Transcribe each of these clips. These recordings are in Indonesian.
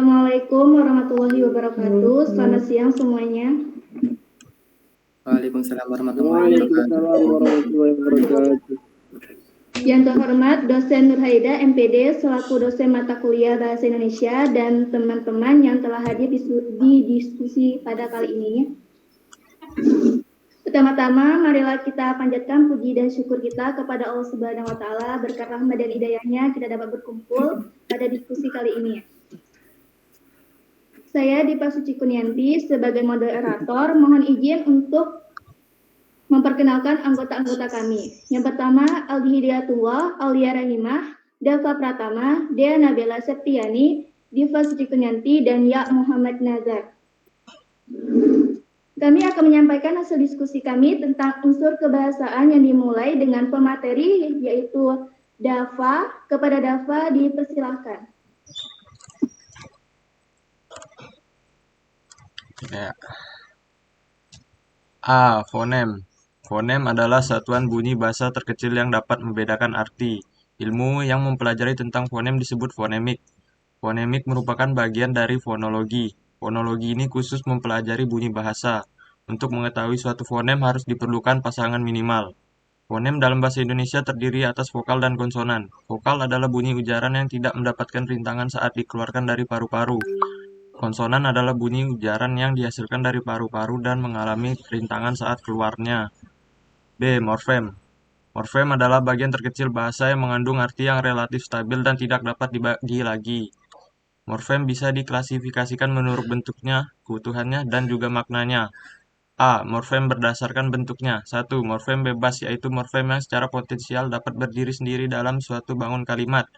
Assalamualaikum warahmatullahi wabarakatuh. Selamat siang semuanya. Waalaikumsalam warahmatullahi wabarakatuh. Waalaikumsalam warahmatullahi wabarakatuh. Yang terhormat dosen Nur Haida MPD selaku dosen mata kuliah Bahasa Indonesia dan teman-teman yang telah hadir di diskusi pada kali ini. Pertama-tama, marilah kita panjatkan puji dan syukur kita kepada Allah Subhanahu wa Ta'ala. Berkat rahmat dan hidayahnya kita dapat berkumpul pada diskusi kali ini. Saya Dipa Suci Kunianti sebagai moderator mohon izin untuk memperkenalkan anggota-anggota kami. Yang pertama, Aldi Hidayatullah, Aulia Rahimah, Dava Pratama, Dea Nabila Septiani, Diva Suci Kunianti, dan Ya Muhammad Nazar. Kami akan menyampaikan hasil diskusi kami tentang unsur kebahasaan yang dimulai dengan pemateri yaitu Dava. Kepada Dava dipersilahkan. Ya. A. Fonem. Fonem adalah satuan bunyi bahasa terkecil yang dapat membedakan arti. Ilmu yang mempelajari tentang fonem disebut fonemik. Fonemik merupakan bagian dari fonologi. Fonologi ini khusus mempelajari bunyi bahasa. Untuk mengetahui suatu fonem harus diperlukan pasangan minimal. Fonem dalam bahasa Indonesia terdiri atas vokal dan konsonan. Vokal adalah bunyi ujaran yang tidak mendapatkan rintangan saat dikeluarkan dari paru-paru. Konsonan adalah bunyi ujaran yang dihasilkan dari paru-paru dan mengalami rintangan saat keluarnya. B. Morfem. Morfem adalah bagian terkecil bahasa yang mengandung arti yang relatif stabil dan tidak dapat dibagi lagi. Morfem bisa diklasifikasikan menurut bentuknya, keutuhannya, dan juga maknanya. A. Morfem berdasarkan bentuknya. 1. Morfem bebas, yaitu morfem yang secara potensial dapat berdiri sendiri dalam suatu bangun kalimat.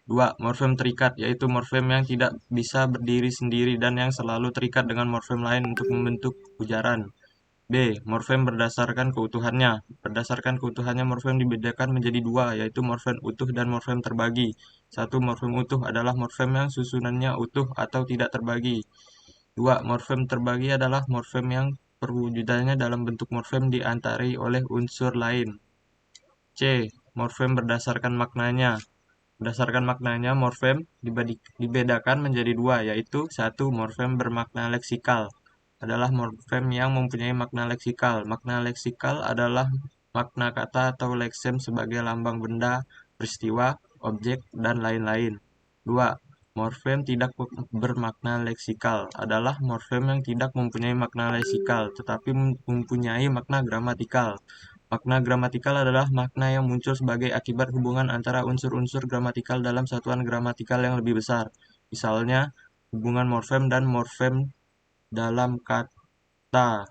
2. Morfem terikat, yaitu morfem yang tidak bisa berdiri sendiri dan yang selalu terikat dengan morfem lain untuk membentuk ujaran. B. Morfem berdasarkan keutuhannya. Berdasarkan keutuhannya, morfem dibedakan menjadi dua, yaitu morfem utuh dan morfem terbagi. 1. Morfem utuh adalah morfem yang susunannya utuh atau tidak terbagi. 2. Morfem terbagi adalah morfem yang perwujudannya dalam bentuk morfem diantari oleh unsur lain. C. Morfem berdasarkan maknanya. Berdasarkan maknanya, morfem dibedakan menjadi dua, yaitu 1. Morfem bermakna leksikal adalah morfem yang mempunyai makna leksikal. Makna leksikal adalah makna kata atau leksem sebagai lambang benda, peristiwa, objek, dan lain-lain. 2. Morfem tidak bermakna leksikal adalah morfem yang tidak mempunyai makna leksikal, tetapi mempunyai makna gramatikal. Makna gramatikal adalah makna yang muncul sebagai akibat hubungan antara unsur-unsur gramatikal dalam satuan gramatikal yang lebih besar. Misalnya, hubungan morfem dan morfem dalam kata,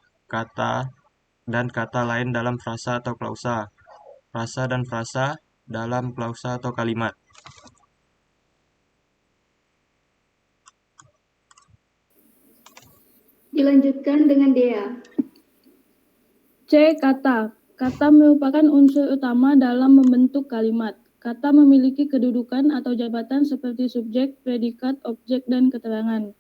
dan kata lain dalam frasa atau klausa. Frasa dan frasa dalam klausa atau kalimat. Dilanjutkan dengan Dea. C. Kata. Kata merupakan unsur utama dalam membentuk kalimat. Kata memiliki kedudukan atau jabatan seperti subjek, predikat, objek, dan keterangan.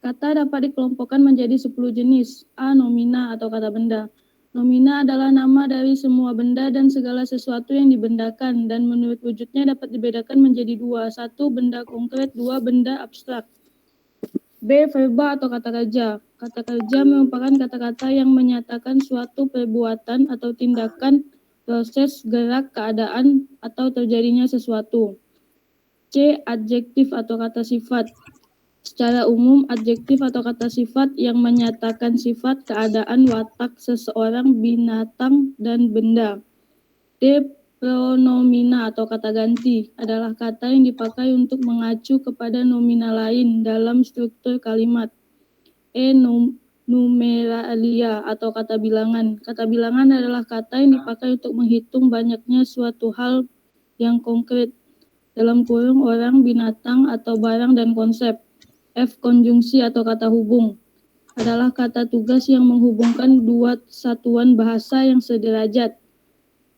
Kata dapat dikelompokkan menjadi 10 jenis. A. Nomina atau kata benda. Nomina adalah nama dari semua benda dan segala sesuatu yang dibendakan, dan menurut wujudnya dapat dibedakan menjadi dua. 1. Benda konkret, 2. Benda abstrak. B. Verba atau kata kerja. Kata kerja merupakan kata-kata yang menyatakan suatu perbuatan atau tindakan, proses, gerak, keadaan, atau terjadinya sesuatu. C. Adjektif atau kata sifat. Secara umum, adjektif atau kata sifat yang menyatakan sifat, keadaan, watak seseorang, binatang, dan benda. D. Pronomina atau kata ganti adalah kata yang dipakai untuk mengacu kepada nomina lain dalam struktur kalimat. E. Numeralia atau kata bilangan. Kata bilangan adalah kata yang dipakai untuk menghitung banyaknya suatu hal yang konkret, dalam kurung orang, binatang, atau barang dan konsep. F. Konjungsi atau kata hubung adalah kata tugas yang menghubungkan dua satuan bahasa yang sederajat.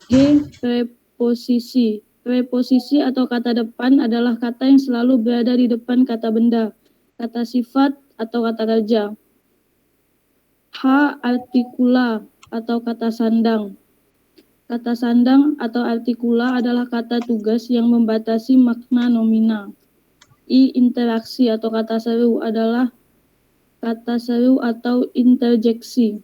G. Preposisi. Preposisi atau kata depan adalah kata yang selalu berada di depan kata benda, kata sifat, atau kata kerja. H. Artikula atau kata sandang. Kata sandang atau artikula adalah kata tugas yang membatasi makna nomina. I. Interaksi atau kata seru adalah kata seru atau interjeksi.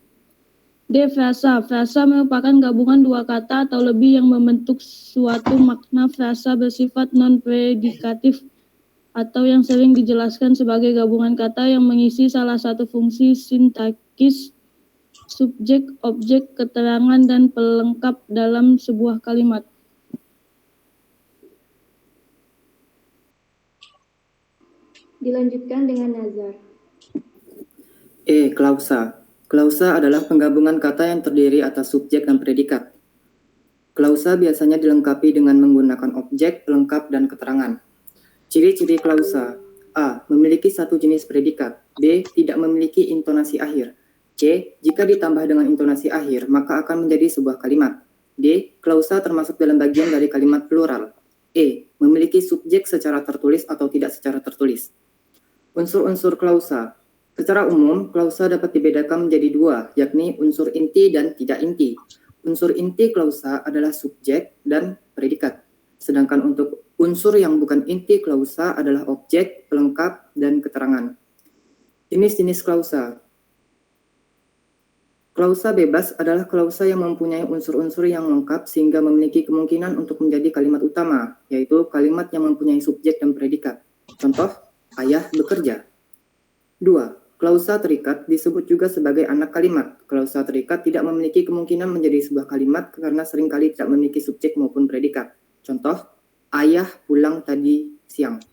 D. Frasa. Frasa merupakan gabungan dua kata atau lebih yang membentuk suatu makna. Frasa bersifat non-predikatif atau yang sering dijelaskan sebagai gabungan kata yang mengisi salah satu fungsi sintaksis, subjek, objek, keterangan, dan pelengkap dalam sebuah kalimat. Dilanjutkan dengan Nazar. E. Klausa. Klausa adalah penggabungan kata yang terdiri atas subjek dan predikat. Klausa biasanya dilengkapi dengan menggunakan objek, pelengkap, dan keterangan. Ciri-ciri klausa: A. Memiliki satu jenis predikat. B. Tidak memiliki intonasi akhir. C. Jika ditambah dengan intonasi akhir, maka akan menjadi sebuah kalimat. D. Klausa termasuk dalam bagian dari kalimat plural. E. Memiliki subjek secara tertulis atau tidak secara tertulis. Unsur-unsur klausa. Secara umum, klausa dapat dibedakan menjadi dua, yakni unsur inti dan tidak inti. Unsur inti klausa adalah subjek dan predikat. Sedangkan untuk unsur yang bukan inti klausa adalah objek, pelengkap, dan keterangan. Jenis-jenis klausa. Klausa bebas adalah klausa yang mempunyai unsur-unsur yang lengkap sehingga memiliki kemungkinan untuk menjadi kalimat utama, yaitu kalimat yang mempunyai subjek dan predikat. Contoh, ayah bekerja. 2. Klausa terikat disebut juga sebagai anak kalimat. Klausa terikat tidak memiliki kemungkinan menjadi sebuah kalimat karena seringkali tidak memiliki subjek maupun predikat. Contoh, ayah pulang tadi siang.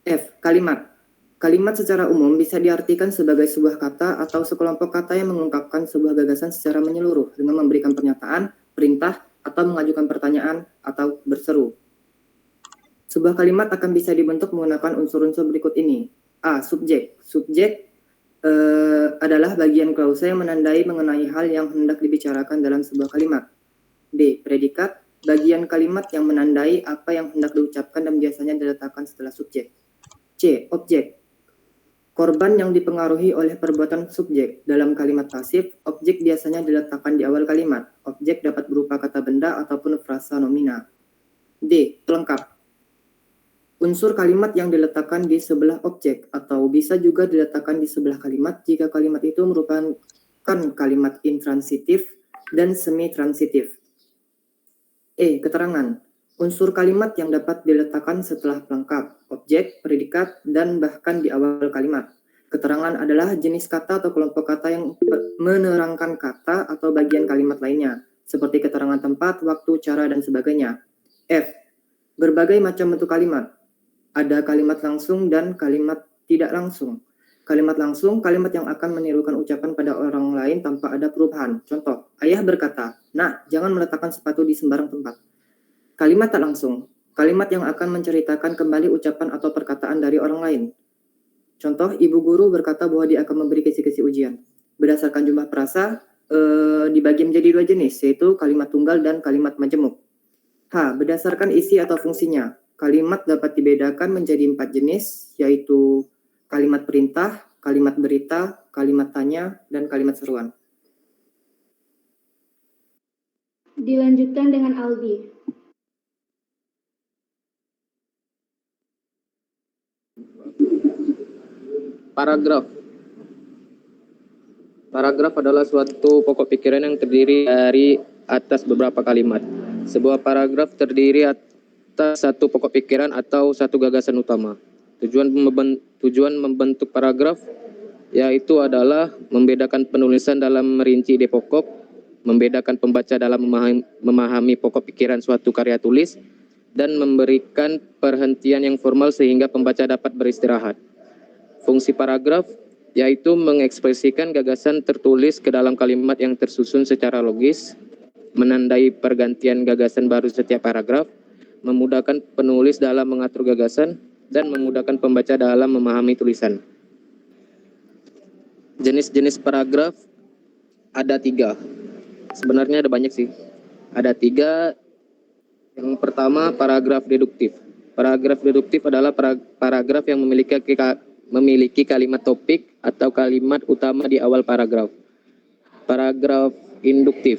F. Kalimat. Kalimat secara umum bisa diartikan sebagai sebuah kata atau sekelompok kata yang mengungkapkan sebuah gagasan secara menyeluruh dengan memberikan pernyataan, perintah, atau mengajukan pertanyaan atau berseru. Sebuah kalimat akan bisa dibentuk menggunakan unsur-unsur berikut ini. A. Subjek. Subjek adalah bagian klausa yang menandai mengenai hal yang hendak dibicarakan dalam sebuah kalimat. B. Predikat. Bagian kalimat yang menandai apa yang hendak diucapkan dan biasanya diletakkan setelah subjek. C. Objek. Korban yang dipengaruhi oleh perbuatan subjek. Dalam kalimat pasif, objek biasanya diletakkan di awal kalimat. Objek dapat berupa kata benda ataupun frasa nomina. D. Pelengkap. Unsur kalimat yang diletakkan di sebelah objek atau bisa juga diletakkan di sebelah kalimat jika kalimat itu merupakan kalimat intransitif dan semi-transitif. E. Keterangan. Unsur kalimat yang dapat diletakkan setelah pelengkap, objek, predikat, dan bahkan di awal kalimat. Keterangan adalah jenis kata atau kelompok kata yang menerangkan kata atau bagian kalimat lainnya, seperti keterangan tempat, waktu, cara, dan sebagainya. F. Berbagai macam bentuk kalimat. Ada kalimat langsung dan kalimat tidak langsung. Kalimat langsung, kalimat yang akan menirukan ucapan pada orang lain tanpa ada perubahan. Contoh, ayah berkata, "Nak, jangan meletakkan sepatu di sembarang tempat." Kalimat tak langsung, kalimat yang akan menceritakan kembali ucapan atau perkataan dari orang lain. Contoh, ibu guru berkata bahwa dia akan memberi kisi-kisi ujian. Berdasarkan jumlah frasa, dibagi menjadi dua jenis, yaitu kalimat tunggal dan kalimat majemuk. H. Berdasarkan isi atau fungsinya. Kalimat dapat dibedakan menjadi 4 jenis, yaitu kalimat perintah, kalimat berita, kalimat tanya, dan kalimat seruan. Dilanjutkan dengan Aldi. Paragraf. Paragraf adalah suatu pokok pikiran yang terdiri dari atas beberapa kalimat. Sebuah paragraf terdiri atas satu pokok pikiran atau satu gagasan utama. Tujuan membentuk paragraf yaitu adalah membedakan penulisan dalam merinci ide pokok, membedakan pembaca dalam memahami pokok pikiran suatu karya tulis, dan memberikan perhentian yang formal sehingga pembaca dapat beristirahat. Fungsi paragraf yaitu mengekspresikan gagasan tertulis ke dalam kalimat yang tersusun secara logis, menandai pergantian gagasan baru setiap paragraf, memudahkan penulis dalam mengatur gagasan, dan memudahkan pembaca dalam memahami tulisan. Jenis-jenis paragraf ada 3. Sebenarnya ada banyak sih. Ada 3. Yang pertama, paragraf deduktif. Paragraf deduktif adalah paragraf yang memiliki kalimat topik atau kalimat utama di awal paragraf. Paragraf induktif.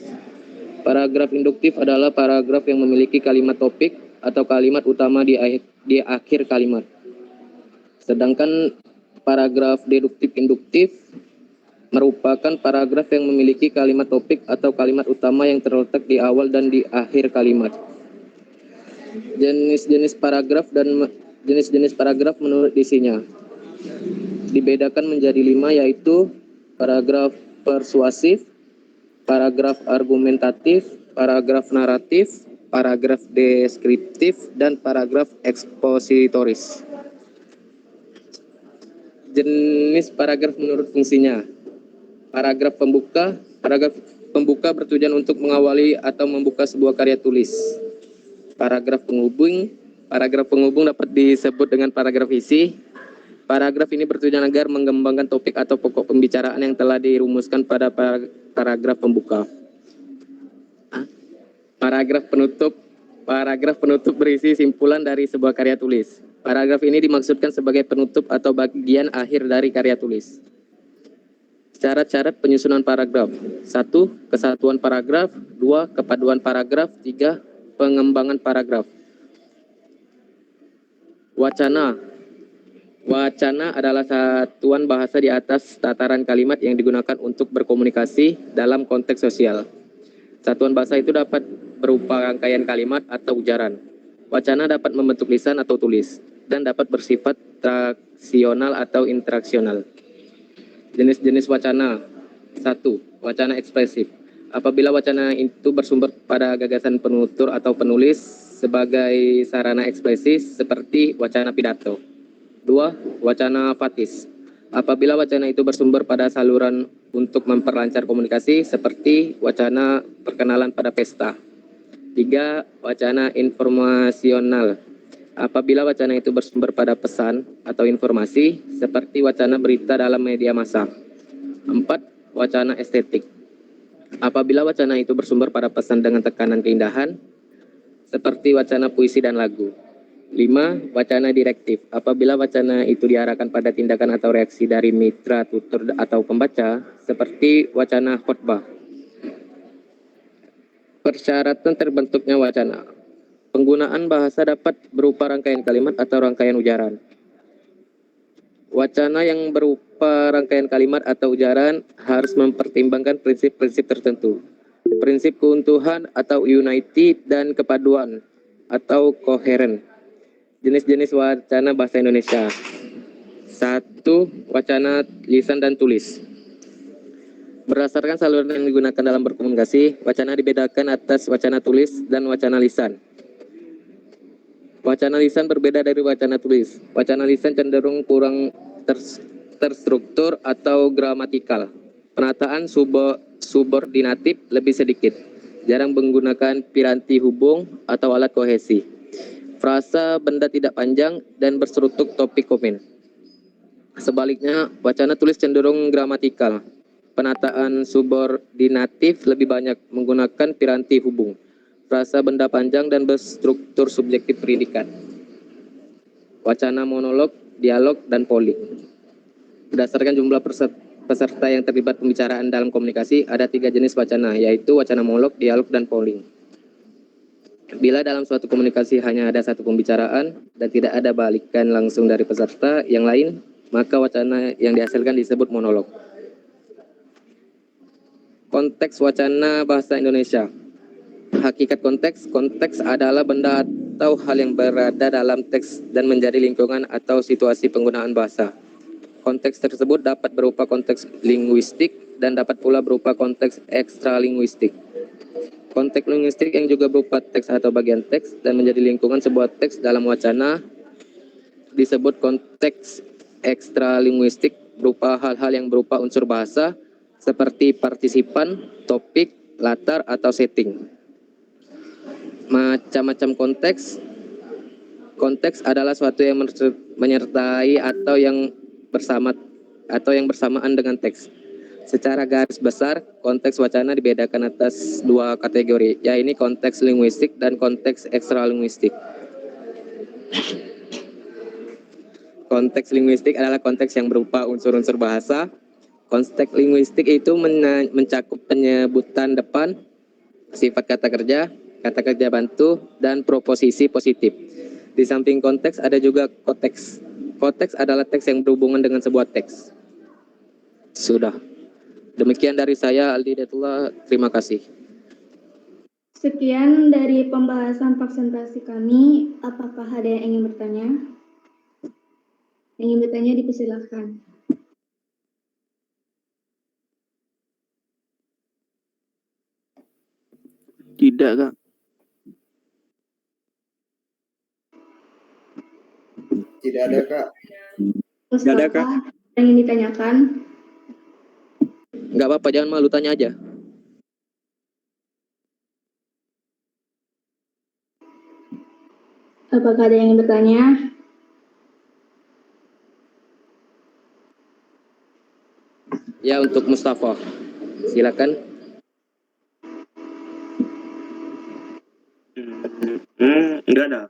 Paragraf induktif adalah paragraf yang memiliki kalimat topik atau kalimat utama di akhir kalimat. Sedangkan paragraf deduktif-induktif merupakan paragraf yang memiliki kalimat topik atau kalimat utama yang terletak di awal dan di akhir kalimat. Jenis-jenis paragraf menurut isinya dibedakan menjadi 5, yaitu paragraf persuasif, paragraf argumentatif, paragraf naratif, paragraf deskriptif, dan paragraf ekspositoris. Jenis paragraf menurut fungsinya. Paragraf pembuka bertujuan untuk mengawali atau membuka sebuah karya tulis. Paragraf penghubung dapat disebut dengan paragraf isi. Paragraf ini bertujuan agar mengembangkan topik atau pokok pembicaraan yang telah dirumuskan pada paragraf pembuka. Paragraf penutup berisi simpulan dari sebuah karya tulis. Paragraf ini dimaksudkan sebagai penutup atau bagian akhir dari karya tulis. Syarat-syarat penyusunan paragraf. 1. Kesatuan paragraf. 2. Kepaduan paragraf. 3. Pengembangan paragraf. Wacana. Wacana adalah satuan bahasa di atas tataran kalimat yang digunakan untuk berkomunikasi dalam konteks sosial. Satuan bahasa itu dapat berupa rangkaian kalimat atau ujaran. Wacana dapat membentuk lisan atau tulis dan dapat bersifat traksional atau interaksional. Jenis-jenis wacana. 1. Wacana ekspresif. Apabila wacana itu bersumber pada gagasan penutur atau penulis sebagai sarana ekspresi seperti wacana pidato. 2. Wacana fatis. Apabila wacana itu bersumber pada saluran untuk memperlancar komunikasi seperti wacana perkenalan pada pesta. 3. Wacana informasional. Apabila wacana itu bersumber pada pesan atau informasi seperti wacana berita dalam media massa. 4. Wacana estetik. Apabila wacana itu bersumber pada pesan dengan tekanan keindahan seperti wacana puisi dan lagu. 5. Wacana direktif. Apabila wacana itu diarahkan pada tindakan atau reaksi dari mitra tutur atau pembaca seperti wacana khotbah. Persyaratan terbentuknya wacana. Penggunaan bahasa dapat berupa rangkaian kalimat atau rangkaian ujaran. Wacana yang berupa rangkaian kalimat atau ujaran harus mempertimbangkan prinsip-prinsip tertentu. Prinsip keutuhan atau unity dan kepaduan atau koheren. Jenis-jenis wacana bahasa Indonesia. 1. Wacana lisan dan tulis. Berdasarkan saluran yang digunakan dalam berkomunikasi, wacana dibedakan atas wacana tulis dan wacana lisan. Wacana lisan berbeda dari wacana tulis. Wacana lisan cenderung kurang terstruktur atau gramatikal. Penataan subordinatif lebih sedikit. Jarang menggunakan piranti hubung atau alat kohesi. Frasa benda tidak panjang dan berstruktur topik komen. Sebaliknya, wacana tulis cenderung gramatikal. Penataan subordinatif lebih banyak menggunakan piranti hubung. Frasa benda panjang dan berstruktur subjektif predikat. Wacana monolog, dialog, dan polling. Berdasarkan jumlah peserta yang terlibat pembicaraan dalam komunikasi, ada 3 jenis wacana, yaitu wacana monolog, dialog, dan polling. Bila dalam suatu komunikasi hanya ada satu pembicaraan dan tidak ada balikan langsung dari peserta yang lain, maka wacana yang dihasilkan disebut monolog. Konteks wacana bahasa Indonesia. Hakikat konteks adalah benda atau hal yang berada dalam teks dan menjadi lingkungan atau situasi penggunaan bahasa. Konteks tersebut dapat berupa konteks linguistik dan dapat pula berupa konteks ekstralinguistik. Konteks linguistik yang juga berupa teks atau bagian teks dan menjadi lingkungan sebuah teks dalam wacana disebut konteks ekstralinguistik, berupa hal-hal yang berupa unsur bahasa seperti partisipan, topik, latar, atau setting. Macam-macam konteks. Konteks adalah suatu yang menyertai atau yang bersamaan dengan teks. Secara garis besar, konteks wacana dibedakan atas 2 kategori, yaitu konteks linguistik dan konteks ekstralinguistik. Konteks linguistik adalah konteks yang berupa unsur-unsur bahasa. Konteks linguistik itu mencakup penyebutan depan, sifat kata kerja bantu, dan proposisi positif. Di samping konteks ada juga konteks. Konteks adalah teks yang berhubungan dengan sebuah teks. Sudah. Demikian dari saya, Aldi Hidayatullah. Terima kasih. Sekian dari pembahasan presentasi kami. Apakah ada yang ingin bertanya? Yang ingin bertanya dipersilahkan. Tidak, Kak. Tidak ada, Kak. Mustafa, ada, Kak. yang ingin ditanyakan? Nggak apa-apa, jangan malu, tanya aja. Apakah ada yang ingin bertanya? Ya, untuk Mustafa. Silakan. Enggak ada.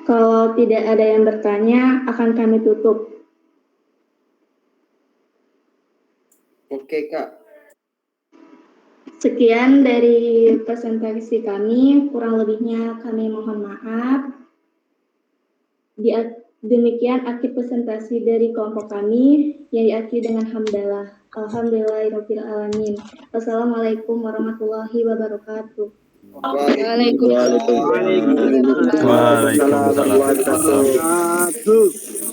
Kalau tidak ada yang bertanya, akan kami tutup. Oke, Kak. Sekian dari presentasi kami, kurang lebihnya kami mohon maaf. Demikian akhir presentasi dari kelompok kami yang diakhiri dengan hamdalah. Alhamdulillahirabbil alamin. Wassalamualaikum warahmatullahi wabarakatuh. Waalaikumsalam. Waalaikumsalam warahmatullahi wabarakatuh.